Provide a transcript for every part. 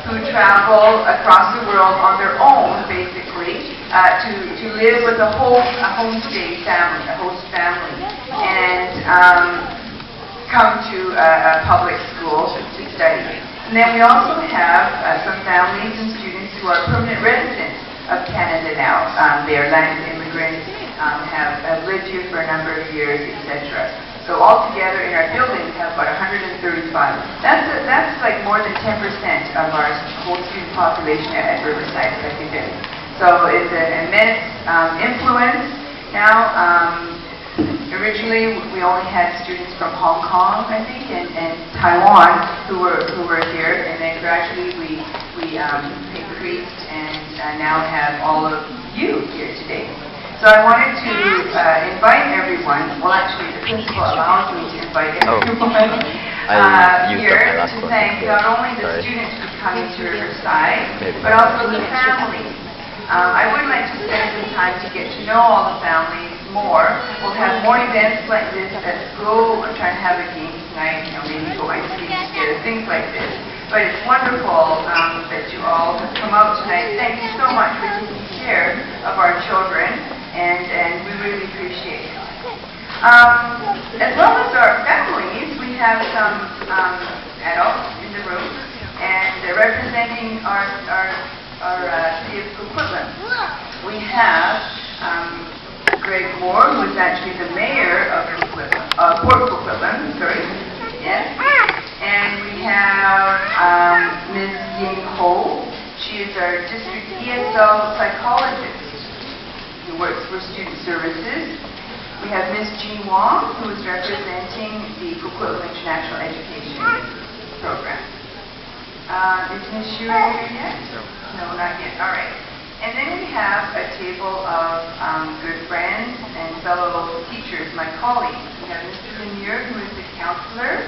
who travel across the world on their own, basically, to live with a homestay family, a host family, and come to a public school to study. And then we also have some families and students who are permanent residents of Canada now. They are land immigrants, have lived here for a number of years, etc. So altogether in our building we have about 135. That's like more than 10% of our whole student population at Riverside Secondary. So it's an immense influence now. Originally, we only had students from Hong Kong, I think, and Taiwan who were here, and then gradually we increased and now have all of you here today. So I wanted to invite everyone. Well, actually, the principal allows me to invite everyone here to thank not only the students who are coming to Riverside, but also the families. I would like to spend some time to get to know all the families more. We'll have more events like this at school. We're trying to have a game tonight, maybe go ice skating together, things like this. But it's wonderful that you all have come out tonight. Thank you so much for taking care of our children, and we really appreciate it. As well as our families, we have some adults in the room, and representing our city of Coquitlam. We have Greg Moore, who is actually the mayor of Port Coquitlam, sorry. Yes. And we have Ms. Ying Ho. She is our district ESL psychologist who works for student services. We have Ms. Jean Wong, who is representing the Coquitlam International Education Program. Is Ms. Shearer here yet? No, not yet. All right. And then we have a table of good friends and fellow teachers, my colleagues. We have Mr. Lanier, who is the counselor.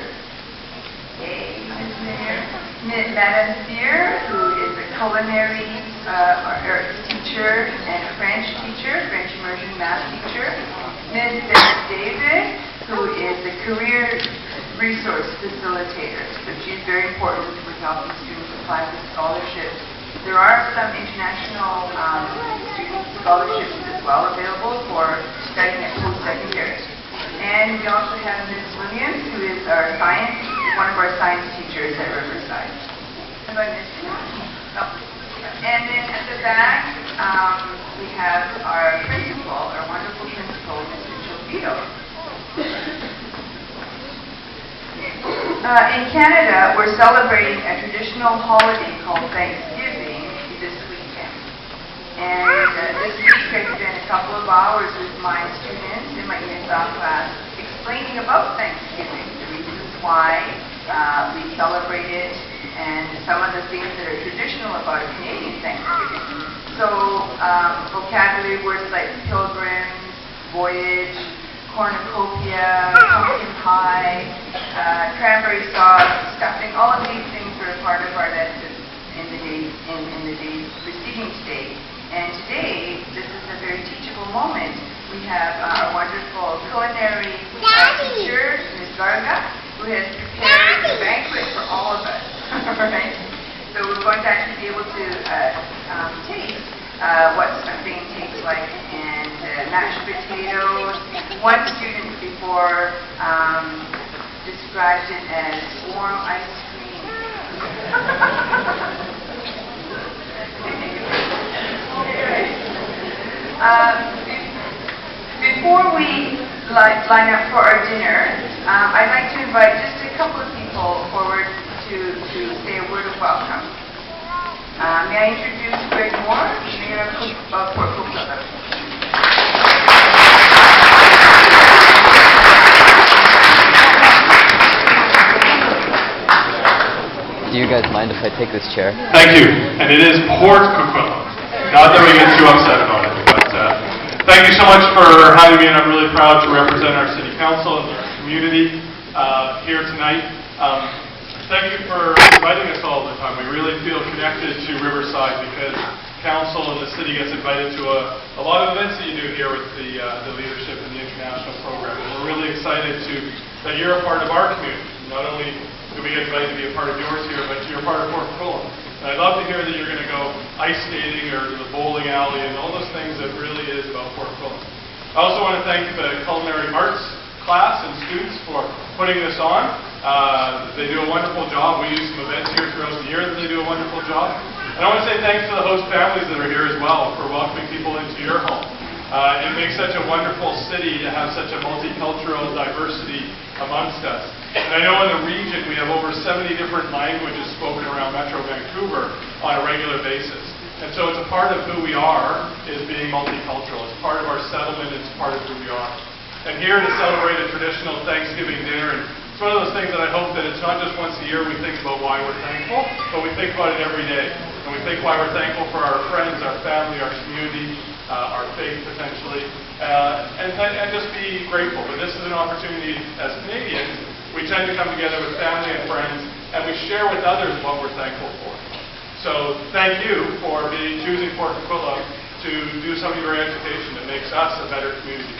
Hey, Ms. Lanier. Madame Spear, who is a culinary teacher and a French teacher, French immersion math teacher. Ms. David, who is the career resource facilitator. So she's very important for helping students apply for scholarships. There are some international student scholarships as well available for studying at post-secondary. And we also have Ms. Williams, who is one of our science teachers at Riverside. Have I missed you? No. And then at the back, we have our principal, our wonderful principal, Mr. Chofito. In Canada, we're celebrating a traditional holiday called Thanksgiving this weekend. And this week I spent a couple of hours with my students in my ESL class explaining about Thanksgiving, the reasons why we celebrate it, and some of the things that are traditional about a Canadian Thanksgiving. So vocabulary words like pilgrims, voyage, cornucopia, pumpkin pie, cranberry sauce, stuffing, all of these things are a part of our lesson in the days preceding today. And today, this is a very teachable moment. We have our wonderful culinary teacher, Ms. Garga, who has prepared a banquet for all of us. Right? So we're going to actually be able to taste what something tastes like, and mashed potatoes. One student before described it as warm ice cream. Before we line up for our dinner, I'd like to invite just a couple of people forward to say a word of welcome. May I introduce Greg Moore, Mayor of Port Coquitlam. Do you guys mind if I take this chair? Thank you. And it is Port Coquitlam. Not that we get too upset about it, but thank you so much for having me, and I'm really proud to represent our City Council and our community here tonight. Thank you for inviting us all the time. We really feel connected to Riverside because Council and the City gets invited to a lot of events that you do here with the leadership and the international program. And we're really excited that you're a part of our community. Not only do we get invited to be a part of yours here, but you're a part of Port Coquitlam. And I'd love to hear that you're going to go ice skating or to the bowling alley and all those things that really is about Port Coquitlam. I also want to thank the culinary arts class and students for putting this on. They do a wonderful job. We use some events here throughout the year that they do a wonderful job. And I want to say thanks to the host families that are here as well for welcoming people into your home. It makes such a wonderful city to have such a multicultural diversity amongst us. And I know in the region we have over 70 different languages spoken around Metro Vancouver on a regular basis. And so it's a part of who we are, is being multicultural. It's part of our settlement, it's part of who we are. And here to celebrate a traditional Thanksgiving dinner, and it's one of those things that I hope that it's not just once a year we think about why we're thankful, but we think about it every day. And we think why we're thankful for our friends, our family, our community, our faith potentially, and just be grateful. But this is an opportunity as Canadians, we tend to come together with family and friends, and we share with others what we're thankful for. So thank you for choosing Port Coquitlam to do some of your education that makes us a better community.